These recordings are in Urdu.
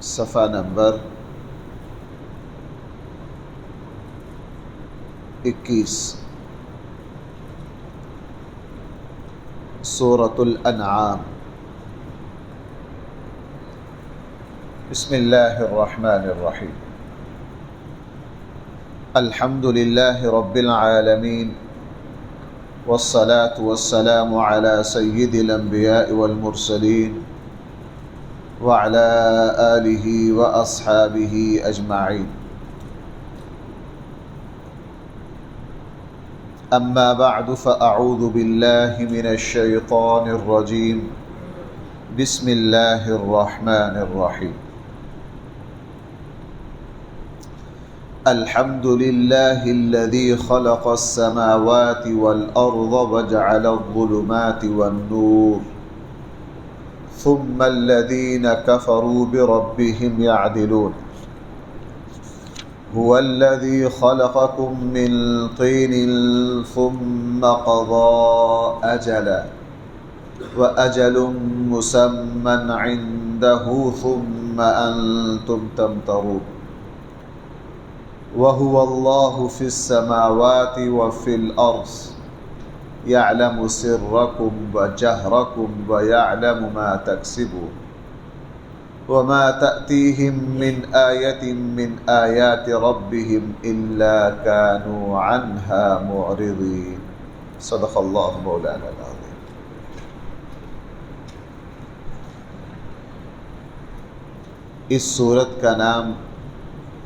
صفحہ نمبر 21، سورۃ الانعام۔ بسم اللہ الرحمن الرحیم۔ الحمد للہ رب العالمین، والصلاة والسلام علی سید الانبیاء والمرسلین وعلی آلہ واصحابہ اجمعین۔ اما بعد فاعوذ باللہ من الشیطان الرجیم، بسم اللہ الرحمن الرحیم۔ الحمد للہ الذی خلق السماوات والارض وجعل الظلمات والنور ثم الذین کفروا بربهم يعدلون۔ هو الذي خلقكم من طين ثم قضى أجلا وأجل مسمى عنده ثم أنتم تمترون، وهو الله في السماوات وفي الأرض يعلم سركم وجهركم ويعلم ما تكسبون، وما تأتيهم من آية من آيات ربهم إلا كانوا عنها معرضين۔ صدق اللہ مولانا العظیم۔ اس سورت کا نام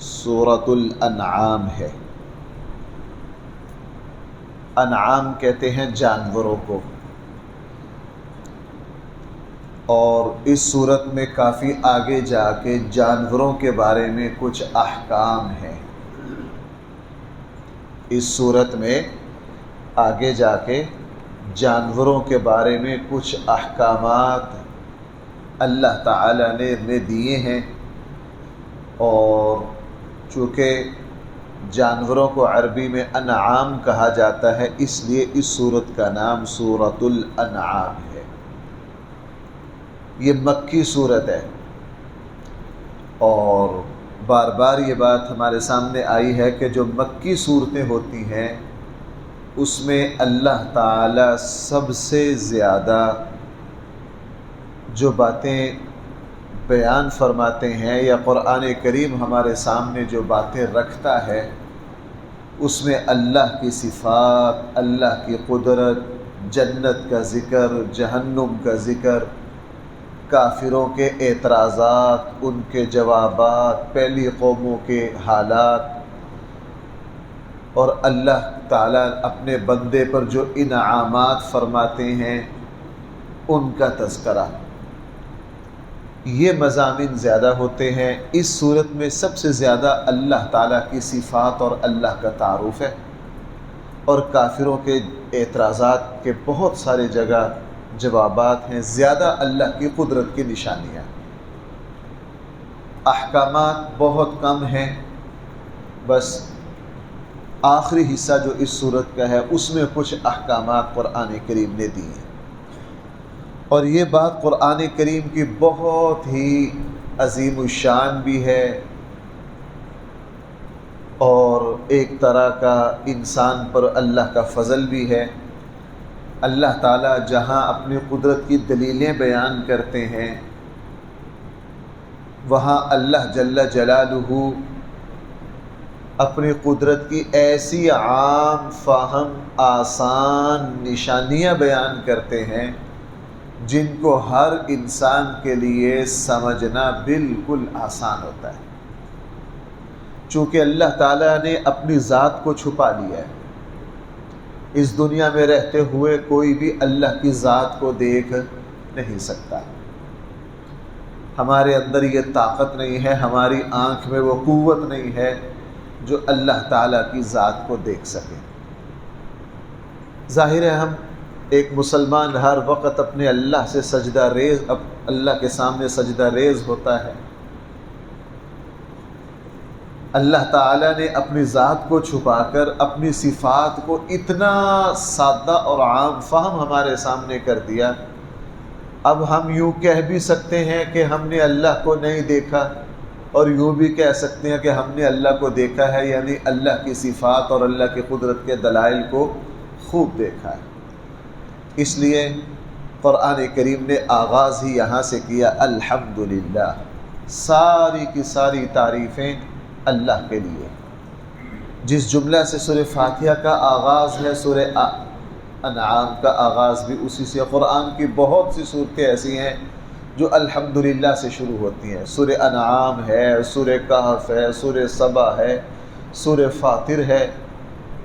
سورۃ الانعام ہے۔ انعام کہتے ہیں جانوروں کو، اور اس صورت میں کافی آگے جا کے جانوروں کے بارے میں کچھ احکام ہیں۔ اس صورت میں آگے جا کے جانوروں کے بارے میں کچھ احکامات اللہ تعالیٰ نے دیے ہیں، اور چونکہ جانوروں کو عربی میں انعام کہا جاتا ہے، اس لیے اس صورت کا نام سورۃ الانعام ہے۔ یہ مکی صورت ہے، اور بار بار یہ بات ہمارے سامنے آئی ہے کہ جو مکی صورتیں ہوتی ہیں اس میں اللہ تعالی سب سے زیادہ جو باتیں بیان فرماتے ہیں، یا قرآن کریم ہمارے سامنے جو باتیں رکھتا ہے، اس میں اللہ کی صفات، اللہ کی قدرت، جنت کا ذکر، جہنم کا ذکر، کافروں کے اعتراضات، ان کے جوابات، پہلی قوموں کے حالات، اور اللہ تعالیٰ اپنے بندے پر جو انعامات فرماتے ہیں ان کا تذکرہ، یہ مضامین زیادہ ہوتے ہیں۔ اس صورت میں سب سے زیادہ اللہ تعالیٰ کی صفات اور اللہ کا تعارف ہے، اور کافروں کے اعتراضات کے بہت سارے جگہ جوابات ہیں، زیادہ اللہ کی قدرت کی نشانیاں۔ احکامات بہت کم ہیں، بس آخری حصہ جو اس صورت کا ہے اس میں کچھ احکامات قرآن کریم نے دی ہیں، اور یہ بات قرآن کریم کی بہت ہی عظیم الشان بھی ہے، اور ایک طرح کا انسان پر اللہ کا فضل بھی ہے۔ اللہ تعالیٰ جہاں اپنی قدرت کی دلیلیں بیان کرتے ہیں، وہاں اللہ جل جلالہ اپنی قدرت کی ایسی عام فہم آسان نشانیاں بیان کرتے ہیں جن کو ہر انسان کے لیے سمجھنا بالکل آسان ہوتا ہے، چونکہ اللہ تعالیٰ نے اپنی ذات کو چھپا لیا ہے۔ اس دنیا میں رہتے ہوئے کوئی بھی اللہ کی ذات کو دیکھ نہیں سکتا، ہمارے اندر یہ طاقت نہیں ہے، ہماری آنکھ میں وہ قوت نہیں ہے جو اللہ تعالیٰ کی ذات کو دیکھ سکے۔ ظاہر ہے ہم ایک مسلمان ہر وقت اپنے اللہ سے سجدہ ریز، اللہ کے سامنے سجدہ ریز ہوتا ہے۔ اللہ تعالیٰ نے اپنی ذات کو چھپا کر اپنی صفات کو اتنا سادہ اور عام فہم ہمارے سامنے کر دیا، اب ہم یوں کہہ بھی سکتے ہیں کہ ہم نے اللہ کو نہیں دیکھا، اور یوں بھی کہہ سکتے ہیں کہ ہم نے اللہ کو دیکھا ہے، یعنی اللہ کی صفات اور اللہ کی قدرت کے دلائل کو خوب دیکھا ہے۔ اس لیے قرآن کریم نے آغاز ہی یہاں سے کیا، الحمدللہ، ساری کی ساری تعریفیں اللہ کے لیے۔ جس جملہ سے سورہ فاتحہ کا آغاز ہے، سورہ انعام کا آغاز بھی اسی سے۔ قرآن کی بہت سی صورتیں ایسی ہیں جو الحمدللہ سے شروع ہوتی ہیں۔ سورہ انعام ہے، سورہ کہف ہے، سورہ سبا ہے، سورہ فاطر ہے،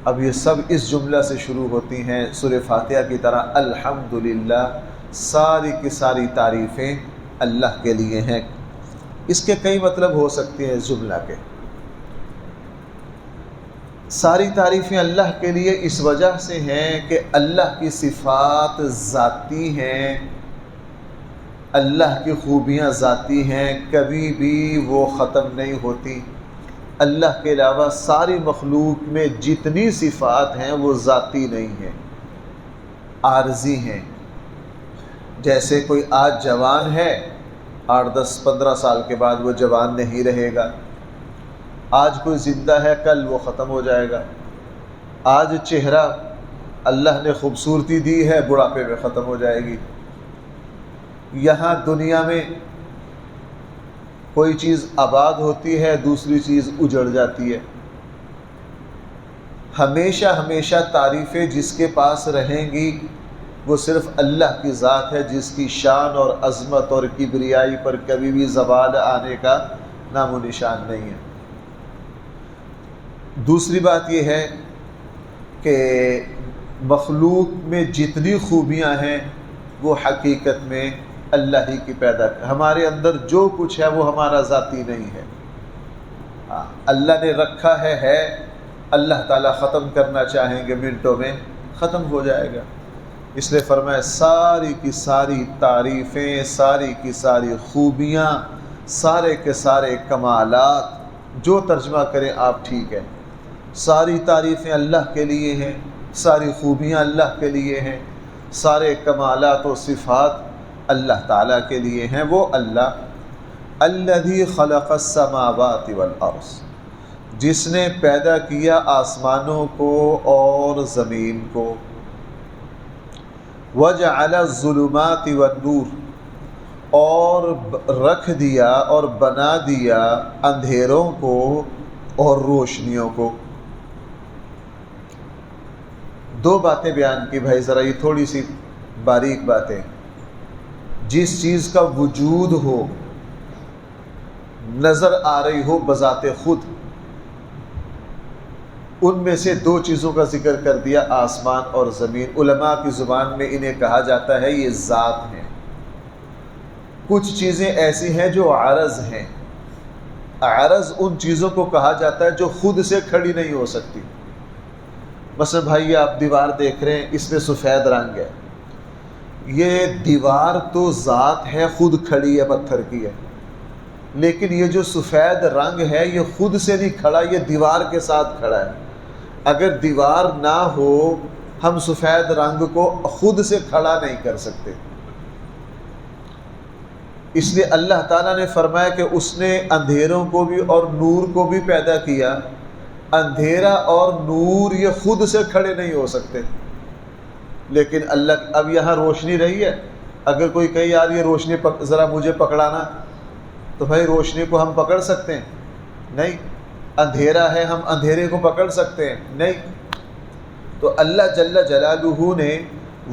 اب یہ سب اس جملہ سے شروع ہوتی ہیں سورہ فاتحہ کی طرح، الحمدللہ، ساری کی ساری تعریفیں اللہ کے لیے ہیں۔ اس کے کئی مطلب ہو سکتے ہیں اس جملہ کے۔ ساری تعریفیں اللہ کے لیے اس وجہ سے ہیں کہ اللہ کی صفات ذاتی ہیں، اللہ کی خوبیاں ذاتی ہیں، کبھی بھی وہ ختم نہیں ہوتی۔ اللہ کے علاوہ ساری مخلوق میں جتنی صفات ہیں وہ ذاتی نہیں ہیں، عارضی ہیں۔ جیسے کوئی آج جوان ہے، 8 10 15 سال کے بعد وہ جوان نہیں رہے گا۔ آج کوئی زندہ ہے، کل وہ ختم ہو جائے گا۔ آج چہرہ اللہ نے خوبصورتی دی ہے، بڑھاپے میں ختم ہو جائے گی۔ یہاں دنیا میں کوئی چیز آباد ہوتی ہے، دوسری چیز اجڑ جاتی ہے۔ ہمیشہ ہمیشہ تعریفیں جس کے پاس رہیں گی وہ صرف اللہ کی ذات ہے، جس کی شان اور عظمت اور کبریائی پر کبھی بھی زوال آنے کا نام و نشان نہیں ہے۔ دوسری بات یہ ہے کہ مخلوق میں جتنی خوبیاں ہیں وہ حقیقت میں اللہ ہی کی پیدا ہمارے اندر جو کچھ ہے وہ ہمارا ذاتی نہیں ہے، اللہ نے رکھا ہے، اللہ تعالیٰ ختم کرنا چاہیں گے منٹوں میں ختم ہو جائے گا۔ اس لیے فرمایا ساری کی ساری تعریفیں، ساری کی ساری خوبیاں، سارے کے سارے کمالات، جو ترجمہ کریں آپ ٹھیک ہے، ساری تعریفیں اللہ کے لیے ہیں، ساری خوبیاں اللہ کے لیے ہیں، سارے کمالات و صفات اللہ تعالیٰ کے لیے ہیں۔ وہ اللہ الذی خلق السماوات والارض، جس نے پیدا کیا آسمانوں کو اور زمین کو، وجعل الظلمات والنور، اور رکھ دیا اور بنا دیا اندھیروں کو اور روشنیوں کو۔ دو باتیں بیان کی بھائی، ذرا یہ تھوڑی سی باریک باتیں۔ جس چیز کا وجود ہو، نظر آ رہی ہو بذات خود، ان میں سے دو چیزوں کا ذکر کر دیا، آسمان اور زمین۔ علماء کی زبان میں انہیں کہا جاتا ہے یہ ذات ہیں۔ کچھ چیزیں ایسی ہیں جو عرض ہیں۔ عرض ان چیزوں کو کہا جاتا ہے جو خود سے کھڑی نہیں ہو سکتی۔ مثلا بھائی یہ آپ دیوار دیکھ رہے ہیں، اس میں سفید رنگ ہے، یہ دیوار تو ذات ہے، خود کھڑی ہے، پتھر کی ہے، لیکن یہ جو سفید رنگ ہے یہ خود سے نہیں کھڑا، یہ دیوار کے ساتھ کھڑا ہے۔ اگر دیوار نہ ہو ہم سفید رنگ کو خود سے کھڑا نہیں کر سکتے۔ اس لیے اللہ تعالیٰ نے فرمایا کہ اس نے اندھیروں کو بھی اور نور کو بھی پیدا کیا۔ اندھیرا اور نور یہ خود سے کھڑے نہیں ہو سکتے، لیکن اللہ اب یہاں روشنی رہی ہے، اگر کوئی کہے یار یہ روشنی ذرا مجھے پکڑانا، تو بھائی روشنی کو ہم پکڑ سکتے ہیں؟ نہیں۔ اندھیرا ہے، ہم اندھیرے کو پکڑ سکتے ہیں؟ نہیں۔ تو اللہ جل جلالہ نے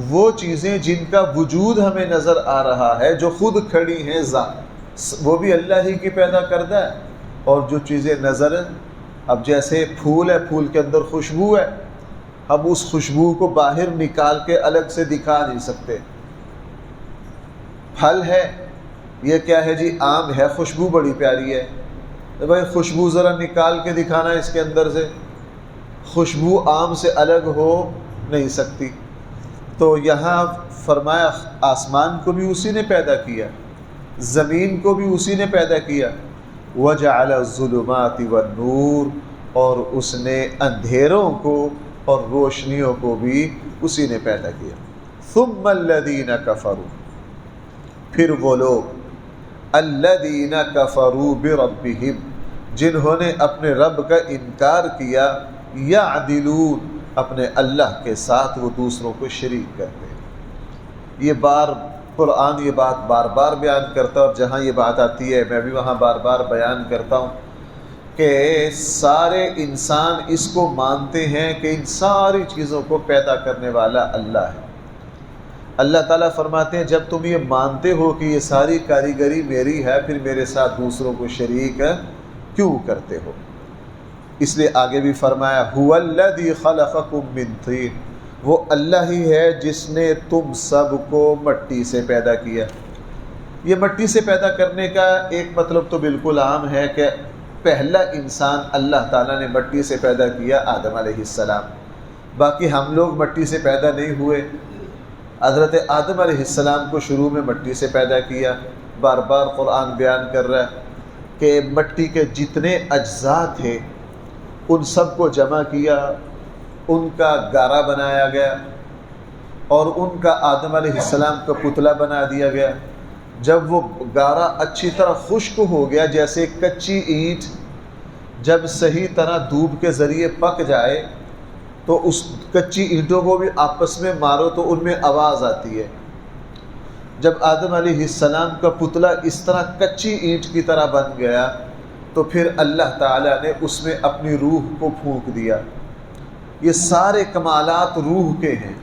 وہ چیزیں جن کا وجود ہمیں نظر آ رہا ہے، جو خود کھڑی ہیں، وہ بھی اللہ ہی کی پیدا کردہ ہے۔ اور جو چیزیں نظر، اب جیسے پھول ہے، پھول کے اندر خوشبو ہے، ہم اس خوشبو کو باہر نکال کے الگ سے دکھا نہیں سکتے۔ پھل ہے، یہ کیا ہے جی؟ آم ہے، خوشبو بڑی پیاری ہے، تو بھائی خوشبو ذرا نکال کے دکھانا اس کے اندر سے، خوشبو آم سے الگ ہو نہیں سکتی۔ تو یہاں فرمایا آسمان کو بھی اسی نے پیدا کیا، زمین کو بھی اسی نے پیدا کیا، وجعل الظلمات والنور، اور اس نے اندھیروں کو اور روشنیوں کو بھی اسی نے پیدا کیا۔ ثم الذین کفروا، پھر وہ لوگ الذین کفروا بربہم، جنہوں نے اپنے رب کا انکار کیا، یعدلون، اپنے اللہ کے ساتھ وہ دوسروں کو شریک کرتے ہیں۔ قرآن یہ بات بار بار بیان کرتا ہے، اور جہاں یہ بات آتی ہے میں بھی وہاں بار بار بیان کرتا ہوں کہ سارے انسان اس کو مانتے ہیں کہ ان ساری چیزوں کو پیدا کرنے والا اللہ ہے۔ اللہ تعالیٰ فرماتے ہیں جب تم یہ مانتے ہو کہ یہ ساری کاریگری میری ہے، پھر میرے ساتھ دوسروں کو شریک کیوں کرتے ہو؟ اس لیے آگے بھی فرمایا هو الذی خلقکم من طین، وہ اللہ ہی ہے جس نے تم سب کو مٹی سے پیدا کیا۔ یہ مٹی سے پیدا کرنے کا ایک مطلب تو بالکل عام ہے کہ پہلا انسان اللہ تعالیٰ نے مٹی سے پیدا کیا، آدم علیہ السلام۔ باقی ہم لوگ مٹی سے پیدا نہیں ہوئے، حضرت آدم علیہ السلام کو شروع میں مٹی سے پیدا کیا۔ بار بار قرآن بیان کر رہا ہے کہ مٹی کے جتنے اجزاء تھے ان سب کو جمع کیا، ان کا گارا بنایا گیا اور ان کا آدم علیہ السلام کا پتلا بنا دیا گیا۔ جب وہ گارا اچھی طرح خشک ہو گیا، جیسے کچی اینٹ جب صحیح طرح دھوپ کے ذریعے پک جائے تو اس کچی اینٹوں کو بھی آپس میں مارو تو ان میں آواز آتی ہے۔ جب آدم علیہ السلام کا پتلا اس طرح کچی اینٹ کی طرح بن گیا تو پھر اللہ تعالیٰ نے اس میں اپنی روح کو پھونک دیا۔ یہ سارے کمالات روح کے ہیں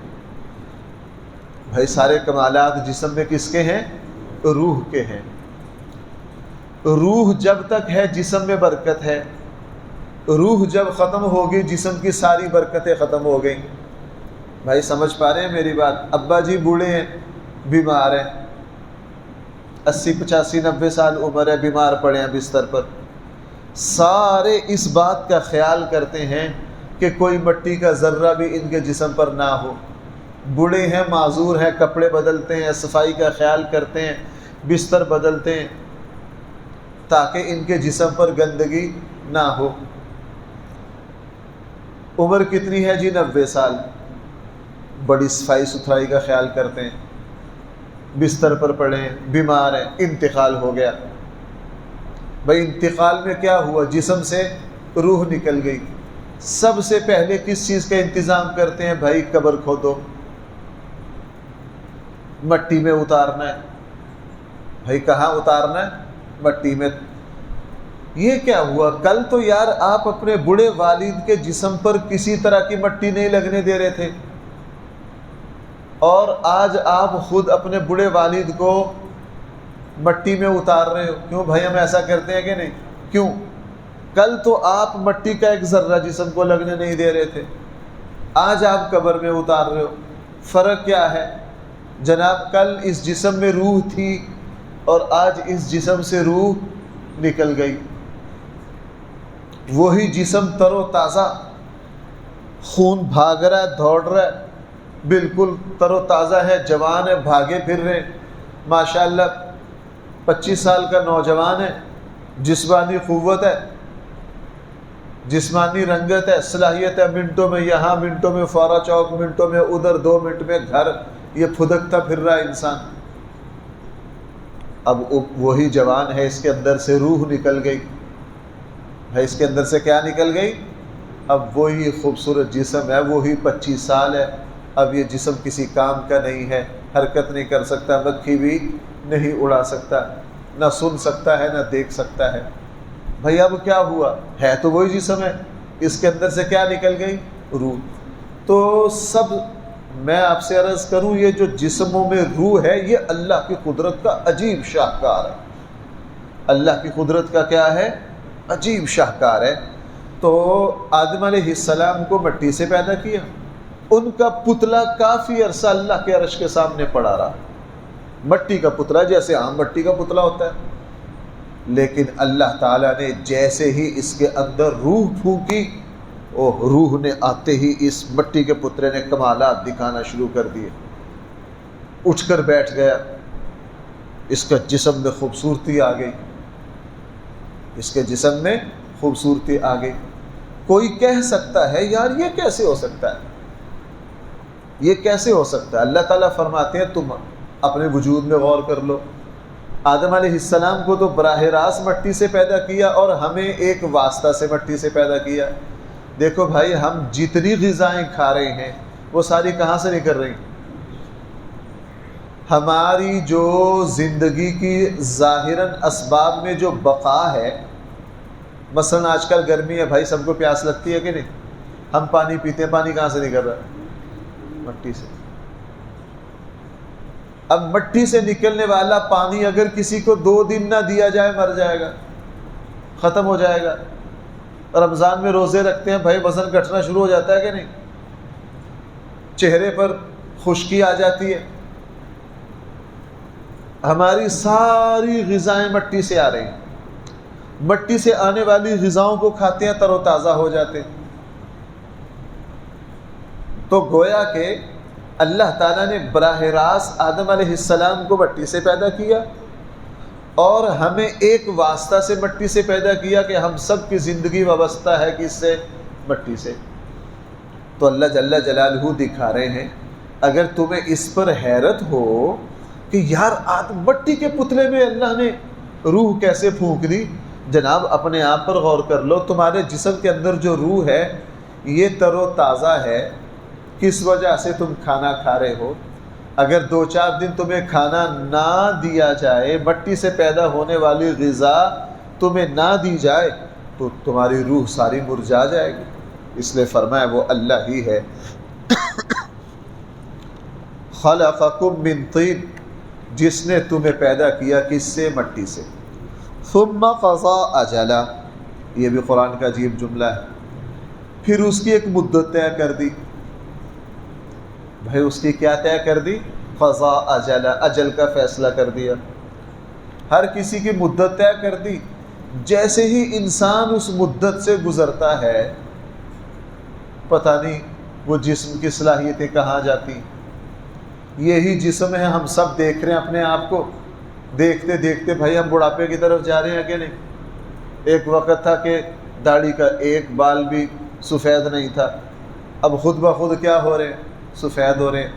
بھائی، سارے کمالات جسم میں کس کے ہیں؟ روح کے ہیں۔ روح جب تک ہے جسم میں برکت ہے، روح جب ختم ہوگی جسم کی ساری برکتیں ختم ہو گئیں۔ بھائی سمجھ پا رہے ہیں میری بات؟ ابا جی بوڑھے ہیں، بیمار ہیں، 80 85 90 سال عمر ہے، بیمار پڑے ہیں بستر پر، سارے اس بات کا خیال کرتے ہیں کہ کوئی مٹی کا ذرہ بھی ان کے جسم پر نہ ہو۔ بوڑھے ہیں، معذور ہیں، کپڑے بدلتے ہیں، صفائی کا خیال کرتے ہیں، بستر بدلتے ہیں تاکہ ان کے جسم پر گندگی نہ ہو۔ عمر کتنی ہے جی؟ 90 سال، بڑی صفائی ستھرائی کا خیال کرتے ہیں، بستر پر پڑے ہیں، بیمار ہیں، انتقال ہو گیا۔ بھائی انتقال میں کیا ہوا؟ جسم سے روح نکل گئی۔ سب سے پہلے کس چیز کا انتظام کرتے ہیں؟ بھائی قبر کھودو، مٹی میں اتارنا ہے۔ بھائی کہاں اتارنا ہے؟ مٹی میں۔ یہ کیا ہوا؟ کل تو یار آپ اپنے بوڑھے والد کے جسم پر کسی طرح کی مٹی نہیں لگنے دے رہے تھے، اور آج آپ خود اپنے بوڑھے والد کو مٹی میں اتار رہے ہو۔ کیوں بھائی ہم ایسا کرتے ہیں کہ نہیں؟ کیوں؟ کل تو آپ مٹی کا ایک ذرہ جسم کو لگنے نہیں دے رہے تھے، آج آپ قبر میں اتار رہے ہو۔ فرق کیا ہے جناب؟ کل اس جسم میں روح تھی اور آج اس جسم سے روح نکل گئی۔ وہی جسم تر و تازہ، خون بھاگ رہا ہے، دوڑ رہا ہے، بالکل تر و تازہ ہے، جوان ہے، بھاگے پھر رہے، ماشاءاللہ 25 سال کا نوجوان ہے، جسمانی قوت ہے، جسمانی رنگت ہے، صلاحیت ہے، منٹوں میں یہاں، منٹوں میں فورا چوک، منٹوں میں ادھر، 2 منٹ میں گھر، یہ پھدکتا پھر رہا انسان۔ اب وہی جوان ہے، اس کے اندر سے روح نکل گئی ہے۔ اس کے اندر سے کیا نکل گئی؟ اب وہی خوبصورت جسم ہے، وہی 25 سال ہے۔ اب یہ جسم کسی کام کا نہیں ہے، حرکت نہیں کر سکتا، مکھی بھی نہیں اڑا سکتا، نہ سن سکتا ہے، نہ دیکھ سکتا ہے۔ بھئی اب کیا ہوا؟ ہے تو وہی جسم ہے، اس کے اندر سے کیا نکل گئی؟ روح۔ تو سب میں آپ سے عرض کروں، یہ جو جسموں میں روح ہے یہ اللہ کی قدرت کا عجیب شاہکار ہے۔ اللہ کی قدرت کا کیا ہے؟ عجیب شاہکار ہے۔ تو آدم علیہ السلام کو مٹی سے پیدا کیا، ان کا پتلا کافی عرصہ اللہ کے عرش کے سامنے پڑا رہا، مٹی کا پتلا، جیسے عام مٹی کا پتلا ہوتا ہے۔ لیکن اللہ تعالیٰ نے جیسے ہی اس کے اندر روح پھونکی، روح نے آتے ہی اس مٹی کے پتلے نے کمالات دکھانا شروع کر دیے، اٹھ کر بیٹھ گیا، اس کا جسم میں خوبصورتی آ گئی، اس کے جسم میں خوبصورتی آ گئی۔ کوئی کہہ سکتا ہے یار یہ کیسے ہو سکتا ہے، یہ کیسے ہو سکتا ہے؟ اللہ تعالیٰ فرماتے ہیں تم اپنے وجود میں غور کر لو، آدم علیہ السلام کو تو براہ راست مٹی سے پیدا کیا اور ہمیں ایک واسطہ سے مٹی سے پیدا کیا۔ دیکھو بھائی، ہم جتنی غذائیں کھا رہے ہیں وہ ساری کہاں سے نکل رہی ہیں؟ ہماری جو زندگی کی ظاہراً اسباب میں جو بقا ہے، مثلا آج کل گرمی ہے بھائی، سب کو پیاس لگتی ہے کہ نہیں؟ ہم پانی پیتے ہیں، پانی کہاں سے نکل رہا ہے؟ مٹی سے۔ اب مٹی سے نکلنے والا پانی اگر کسی کو 2 دن نہ دیا جائے مر جائے گا، ختم ہو جائے گا۔ رمضان میں روزے رکھتے ہیں بھائی، وزن گھٹنا شروع ہو جاتا ہے کہ نہیں؟ چہرے پر خشکی آ جاتی ہے۔ ہماری ساری غذائیں مٹی سے آ رہی ہیں، مٹی سے آنے والی غذاؤں کو کھاتے ہیں، تر و تازہ ہو جاتے ہیں۔ تو گویا کہ اللہ تعالیٰ نے براہ راست آدم علیہ السلام کو مٹی سے پیدا کیا اور ہمیں ایک واسطہ سے مٹی سے پیدا کیا کہ ہم سب کی زندگی وابستہ ہے کس سے؟ مٹی سے۔ تو اللہ جل جلالہ دکھا رہے ہیں، اگر تمہیں اس پر حیرت ہو کہ یار مٹی کے پتلے میں اللہ نے روح کیسے پھونک دی، جناب اپنے آپ پر غور کر لو۔ تمہارے جسم کے اندر جو روح ہے یہ تر و تازہ ہے، کس وجہ سے تم کھانا کھا رہے ہو۔ اگر 2-4 دن تمہیں کھانا نہ دیا جائے، مٹی سے پیدا ہونے والی غذا تمہیں نہ دی جائے تو تمہاری روح ساری مرجھا جائے گی۔ اس لیے فرمایا وہ اللہ ہی ہے۔ خلقکم من طین، جس نے تمہیں پیدا کیا کس سے؟ مٹی سے۔ ثم قضى اجلا، یہ بھی قرآن کا عجیب جملہ ہے۔ پھر اس کی ایک مدت طے کر دی۔ بھائی اس کی کیا طے کر دی؟ قضا اجلا، اجل کا فیصلہ کر دیا۔ ہر کسی کی مدت طے کر دی۔ جیسے ہی انسان اس مدت سے گزرتا ہے، پتہ نہیں وہ جسم کی صلاحیتیں کہاں جاتی۔ یہی جسم ہے، ہم سب دیکھ رہے ہیں اپنے آپ کو، دیکھتے دیکھتے بھائی ہم بڑھاپے کی طرف جا رہے ہیں کہ نہیں؟ ایک وقت تھا کہ داڑھی کا ایک بال بھی سفید نہیں تھا، اب خود بخود کیا ہو رہے ہیں؟ سفید ہو رہے ہیں۔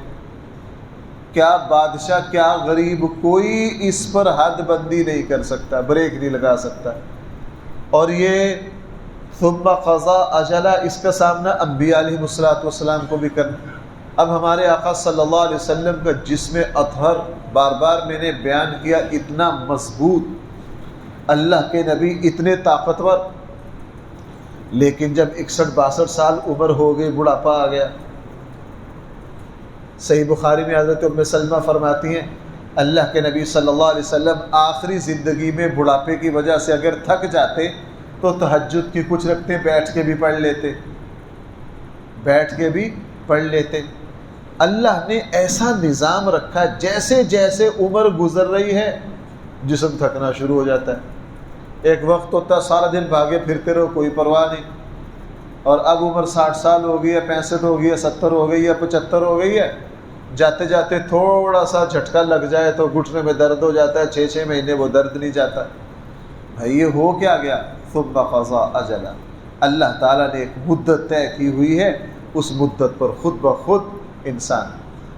کیا بادشاہ، کیا غریب، کوئی اس پر حد بندی نہیں کر سکتا، بریک نہیں لگا سکتا۔ اور یہ ثم قضا اجلا، اس کا سامنا انبیاء علیہ السلام کو بھی کرنا۔ اب ہمارے آقا صلی اللہ علیہ وسلم کا جسم اطہر، بار بار میں نے بیان کیا، اتنا مضبوط، اللہ کے نبی اتنے طاقتور، لیکن جب 61-62 سال عمر ہو گئی، بڑھاپا آ گیا۔ صحیح بخاری میں حضرت ام سلمہ فرماتی ہیں اللہ کے نبی صلی اللہ علیہ وسلم آخری زندگی میں بڑھاپے کی وجہ سے اگر تھک جاتے تو تہجد کی کچھ رکھتے بیٹھ کے بھی پڑھ لیتے، بیٹھ کے بھی پڑھ لیتے۔ اللہ نے ایسا نظام رکھا، جیسے جیسے عمر گزر رہی ہے جسم تھکنا شروع ہو جاتا ہے۔ ایک وقت ہوتا سارا دن بھاگے پھرتے رہو، کوئی پرواہ نہیں، اور اب عمر 60 سال ہو گئی ہے، 65 ہو گئی ہے، 70 ہو گئی ہے، 75 ہو گئی ہے، جاتے جاتے تھوڑا سا جھٹکا لگ جائے تو گھٹنے میں درد ہو جاتا ہے، 6 مہینے وہ درد نہیں جاتا۔ بھائی یہ ہو کیا گیا؟ ثم قضا اجلا، اللہ تعالیٰ نے ایک مدت طے کی ہوئی ہے، اس مدت پر خود بخود انسان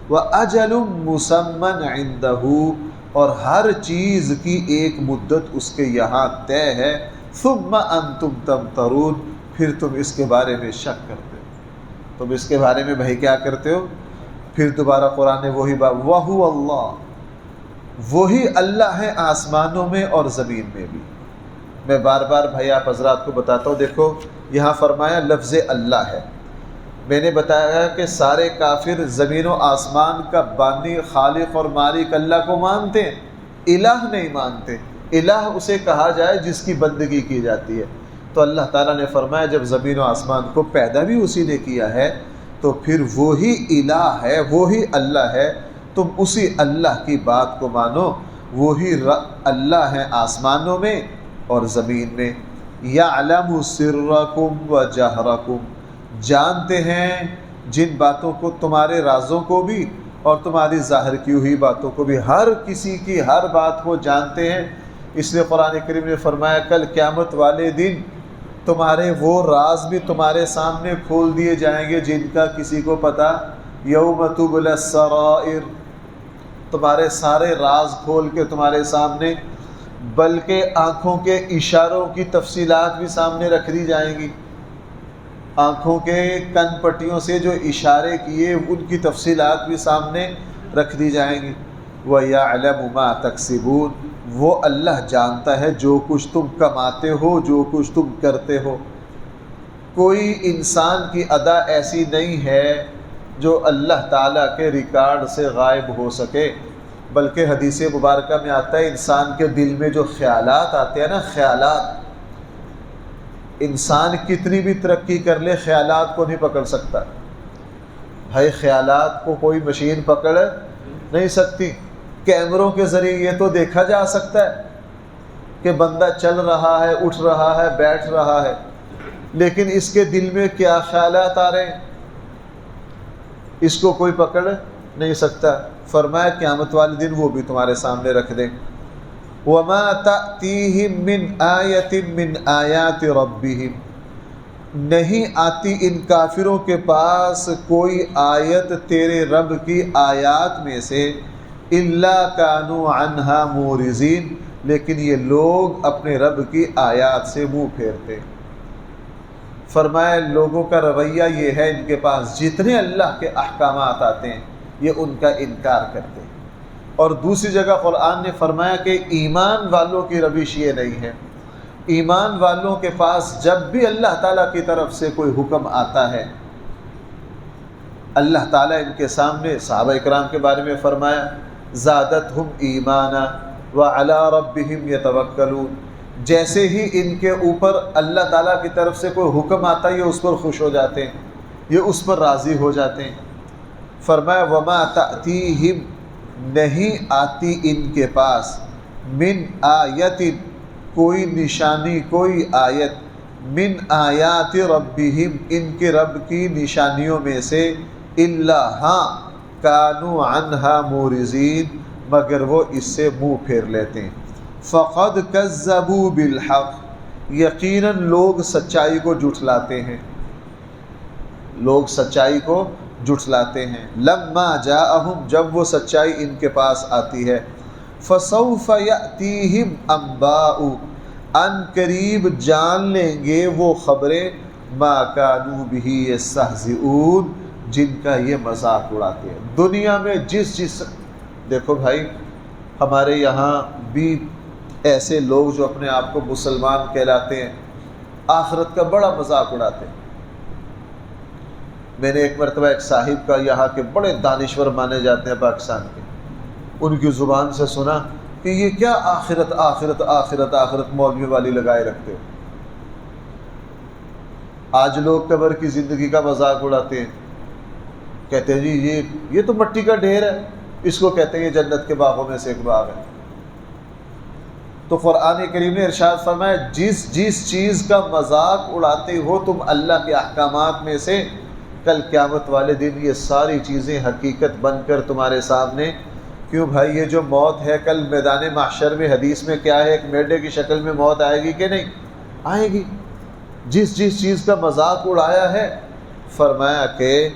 وَأَجَلٌ مُّسَمًّى عِندَهُ، اور ہر چیز کی ایک مدت اس کے یہاں طے ہے۔ ثُمَّ أَنْتُمْ تَمْتَرُونَ، پھر تم اس کے بارے میں شک کرتے ہو، تم اس کے بارے میں بھائی کیا کرتے ہو؟ پھر دوبارہ قرآن نے وہی بات، وَهُوَ اللَّهُ، وہی اللہ ہے آسمانوں میں اور زمین میں بھی۔ میں بار بار بھائی آپ حضرات کو بتاتا ہوں، دیکھو یہاں فرمایا لفظ اللہ ہے۔ میں نے بتایا کہ سارے کافر زمین و آسمان کا بانی، خالق اور مالک اللہ کو مانتے ہیں، الہ نہیں مانتے۔ الہ اسے کہا جائے جس کی بندگی کی جاتی ہے۔ تو اللہ تعالیٰ نے فرمایا جب زمین و آسمان کو پیدا بھی اسی نے کیا ہے تو پھر وہی الہ ہے، وہی اللہ ہے، تم اسی اللہ کی بات کو مانو۔ وہی اللہ ہے آسمانوں میں اور زمین میں۔ یعلم سرکم و جہرکم، جانتے ہیں جن باتوں کو، تمہارے رازوں کو بھی اور تمہاری ظاہر کی ہوئی باتوں کو بھی، ہر کسی کی ہر بات کو جانتے ہیں۔ اس لیے قرآن کریم نے فرمایا کل قیامت والے دن تمہارے وہ راز بھی تمہارے سامنے کھول دیے جائیں گے جن کا کسی کو پتہ۔ یوم تبلی السرائر، تمہارے سارے راز کھول کے تمہارے سامنے، بلکہ آنکھوں کے اشاروں کی تفصیلات بھی سامنے رکھ دی جائیں گی۔ آنکھوں کے کن پٹیوں سے جو اشارے کیے ان کی تفصیلات بھی سامنے رکھ دی جائیں گی۔ وَيَعْلَمُ مَا تَكْسِبُونَ، وہ اللہ جانتا ہے جو کچھ تم کماتے ہو، جو کچھ تم کرتے ہو۔ کوئی انسان کی ادا ایسی نہیں ہے جو اللہ تعالیٰ کے ریکارڈ سے غائب ہو سکے، بلکہ حدیث مبارکہ میں آتا ہے انسان کے دل میں جو خیالات آتے ہیں نا، خیالات، انسان کتنی بھی ترقی کر لے خیالات کو نہیں پکڑ سکتا۔ بھائی خیالات کو کوئی مشین پکڑ نہیں سکتی۔ کیمروں کے ذریعے یہ تو دیکھا جا سکتا ہے کہ بندہ چل رہا ہے، اٹھ رہا ہے، بیٹھ رہا ہے، لیکن اس کے دل میں کیا خیالات آ رہے ہیں اس کو کوئی پکڑ نہیں سکتا۔ فرمایا قیامت والے دن وہ بھی تمہارے سامنے رکھ دیں۔ وَمَا تَأْتِيهِم مِّنْ آيَةٍ مِّنْ آيَاتِ رَبِّهِمْ، نہیں آتی ان کافروں کے پاس کوئی آیت تیرے رب کی آیات میں سے، إِلَّا كَانُوا عَنْهَا مُعْرِضِينَ، لیکن یہ لوگ اپنے رب کی آیات سے منہ پھیرتے۔ فرمایا لوگوں کا رویہ یہ ہے، ان کے پاس جتنے اللہ کے احکامات آتے ہیں یہ ان کا انکار کرتے ہیں۔ اور دوسری جگہ قرآن نے فرمایا کہ ایمان والوں کی روش یہ نہیں ہے۔ ایمان والوں کے پاس جب بھی اللہ تعالیٰ کی طرف سے کوئی حکم آتا ہے، اللہ تعالیٰ ان کے سامنے صحابہ اکرام کے بارے میں فرمایا زادتہم ایمانا وعلی ربہم یتوکلون، جیسے ہی ان کے اوپر اللہ تعالیٰ کی طرف سے کوئی حکم آتا ہے یہ اس پر خوش ہو جاتے ہیں، یہ اس پر راضی ہو جاتے ہیں۔ فرمایا وما تأتیہم، نہیں آتی ان کے پاس، من آیت، کوئی نشانی، کوئی آیت، من آیات ربہم، ان کے رب کی نشانیوں میں سے، الا، ہاں، کانوا عنہا معرضین، مگر وہ اس سے منہ پھیر لیتے ہیں۔ فقد کذبوا بالحق، یقیناً لوگ سچائی کو جھٹلاتے ہیں، لوگ سچائی کو جھٹلاتے ہیں۔ لما جاءہم، جب وہ سچائی ان کے پاس آتی ہے، فسوف یأتیہم انباء، ان قریب جان لیں گے وہ خبریں، ما کانوا بہ یستہزئون، جن کا یہ مذاق اڑاتے ہیں۔ دنیا میں جس دیکھو بھائی، ہمارے یہاں بھی ایسے لوگ جو اپنے آپ کو مسلمان کہلاتے ہیں آخرت کا بڑا مذاق اڑاتے ہیں۔ میں نے ایک مرتبہ ایک صاحب کا، یہاں کے بڑے دانشور مانے جاتے ہیں پاکستان کے، ان کی زبان سے سنا کہ یہ کیا آخرت آخرت آخرت آخرت مولوی والی لگائے رکھتے ہو۔ آج لوگ قبر کی زندگی کا مذاق اڑاتے ہیں، کہتے ہیں جی یہ تو مٹی کا ڈھیر ہے، اس کو کہتے ہیں یہ جنت کے باغوں میں سے ایک باغ ہے۔ تو قرآن کریم نے ارشاد فرمایا جس چیز کا مذاق اڑاتے ہو تم اللہ کے احکامات میں سے، کل قیامت والے دن یہ ساری چیزیں حقیقت بن کر تمہارے سامنے۔ کیوں بھائی، یہ جو موت ہے کل میدان محشر میں حدیث میں کیا ہے، ایک میڈے کی شکل میں موت آئے گی کہ نہیں آئے گی؟ جس چیز کا مذاق اڑایا ہے، فرمایا کہ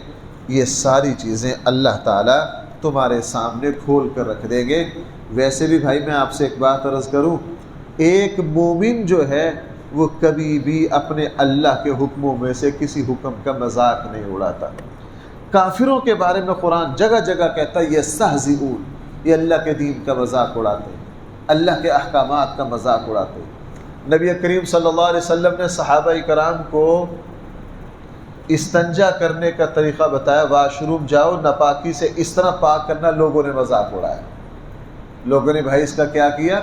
یہ ساری چیزیں اللہ تعالیٰ تمہارے سامنے کھول کر رکھ دیں گے۔ ویسے بھی بھائی میں آپ سے ایک بات عرض کروں، ایک مومن جو ہے وہ کبھی بھی اپنے اللہ کے حکموں میں سے کسی حکم کا مذاق نہیں اڑاتا۔ کافروں کے بارے میں قرآن جگہ جگہ کہتا ہے یستہزئون، یہ اللہ کے دین کا مذاق اڑاتے ہیں، اللہ کے احکامات کا مذاق اڑاتے ہیں۔ نبی کریم صلی اللہ علیہ وسلم نے صحابہ کرام کو استنجا کرنے کا طریقہ بتایا، واش روم جاؤ ناپاکی سے اس طرح پاک کرنا، لوگوں نے مذاق اڑایا، لوگوں نے بھائی اس کا کیا کیا،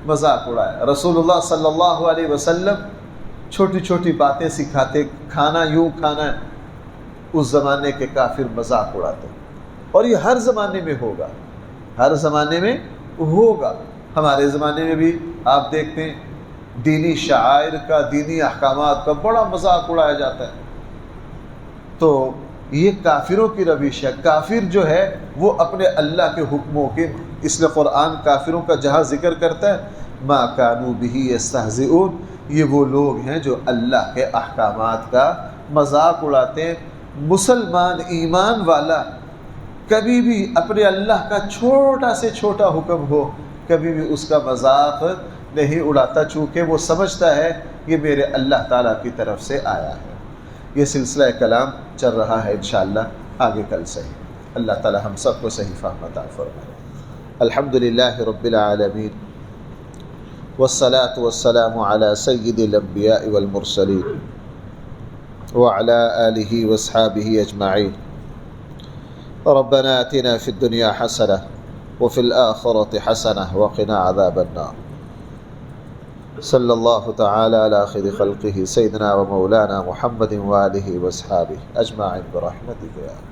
مذاق اڑایا۔ رسول اللہ صلی اللہ علیہ وسلم چھوٹی چھوٹی باتیں سکھاتے، کھانا یوں کھانا ہے، اس زمانے کے کافر مذاق اڑاتے، اور یہ ہر زمانے میں ہوگا، ہر زمانے میں ہوگا۔ ہمارے زمانے میں بھی آپ دیکھتے ہیں دینی شعائر کا، دینی احکامات کا بڑا مذاق اڑایا جاتا ہے۔ تو یہ کافروں کی روش ہے۔ کافر جو ہے وہ اپنے اللہ کے حکموں کے، اس لیے قرآن کافروں کا جہاں ذکر کرتا ہے ما کانوا بہ یستہزئون، یہ وہ لوگ ہیں جو اللہ کے احکامات کا مذاق اڑاتے ہیں۔ مسلمان ایمان والا کبھی بھی اپنے اللہ کا چھوٹا سے چھوٹا حکم ہو کبھی بھی اس کا مذاق نہیں اڑاتا، چونکہ وہ سمجھتا ہے یہ میرے اللہ تعالیٰ کی طرف سے آیا ہے۔ یہ سلسلہ کلام چل رہا ہے انشاءاللہ آگے کل سے۔ اللہ تعالیٰ ہم سب کو صحیح فہم عطا فرمائے۔ الحمدللہ رب العالمین والصلاة والسلام على سید الانبیاء والمرسلین وعلى آلہ واصحابہ اجمعین۔ ربنا آتنا فی الدنیا حسنہ وفی الآخرة حسنہ وقنا عذاب النار۔ صلی اللہ تعالی علی خیر خلقہ سیدنا و مولانا محمد وآلہ واصحابہ اجمعین برحمتک یا